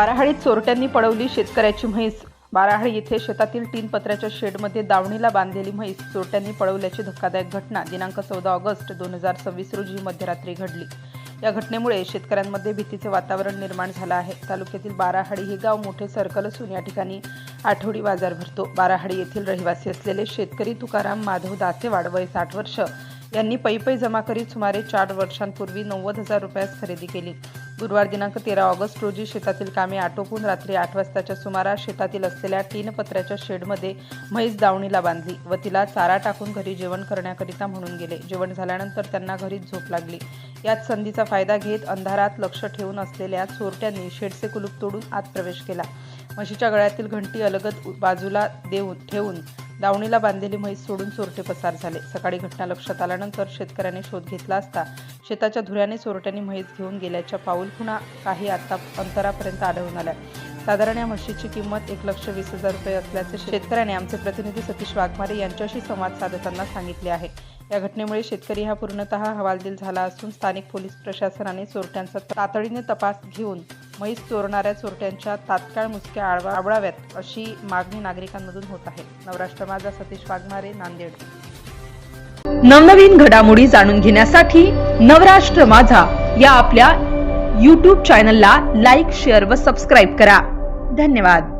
बाराहाळीत चोरट्यांनी पळवली शेतकऱ्याची म्हैस। बाराहाळी येथे शेतातील टीन पत्र्याच्या शेडमध्ये दावणीला बांधलेली म्हैस चोरट्यांनी पळवल्याची धक्कादायक घटना दिनांक 14 ऑगस्ट 2026 रोजी मध्यरात्री घडली। या घटनेमुळे शेतकऱ्यांमध्ये भीतीचे वातावरण निर्माण झाले आहे। तालुक्यातील बाराहाळी हे गाव मोठे सर्कल असून या ठिकाणी आठवडी बाजार भरतो। बाराहाळी येथील रहिवासी असलेले शेतकरी तुकाराम माधव दासेवाड वय 60 वर्ष यांनी पै जमा करीत सुमारे 4 वर्षांपूर्वी 90,000 रुपयास खरेदी केली। गुरुवार दिनांक 13 ऑगस्ट रोजी शेतातील कामे आटोपून रात्री 8 वाजताच्या सुमारास शेतातील असलेल्या टीन पत्र्याच्या शेडमध्ये म्हैस दावणीला बांधली व तिला चारा टाकून घरी जेवण करण्याकरिता म्हणून गेले। जेवण झाल्यानंतर त्यांना घरीच झोप लागली। याच संधीचा फायदा घेत अंधारात लक्ष ठेवून असलेल्या चोरट्यांनी शेडचे कुलूप तोडून आत प्रवेश केला। म्हशीच्या गळ्यातील घंटी अलगद बाजूला ठेवून दावणीला बांधलेली म्हैस सोडून चोरटे पसार झाले। सकाळी घटना लक्षात आल्यानंतर शेतकऱ्याने शोध घेतला असता शेताच्या धुऱ्याने चोरट्यांनी म्हैस घेऊन गेल्याच्या पाऊलखुणा काही अंतरापर्यंत आढळून आल्या। साधारण या म्हशीची किंमत 1,20,000 रुपये असल्याचे शेतकऱ्याने आमचे प्रतिनिधी सतीश वाघमारे यांच्याशी संवाद साधताना सांगितले आहे। या घटनेमुळे शेतकरी हा पूर्णतः हवालदिल झाला असून स्थानिक पोलीस प्रशासनाने चोरट्यांचा तातडीने तपास घेऊन म्हैस चोरणाऱ्या चोरट्यांच्या तात्काळ मुसक्या आवळाव्यात अशी मागणी नागरिकांमधून होत आहे। नवराष्ट्र माझा, सतीश वाघमारे, नांदेड। नवनवीन घडामोडी जाणून घेण्यासाठी नवराष्ट्र माझा या आपल्या YouTube चॅनलला लाईक, शेअर व सबस्क्राईब करा। धन्यवाद।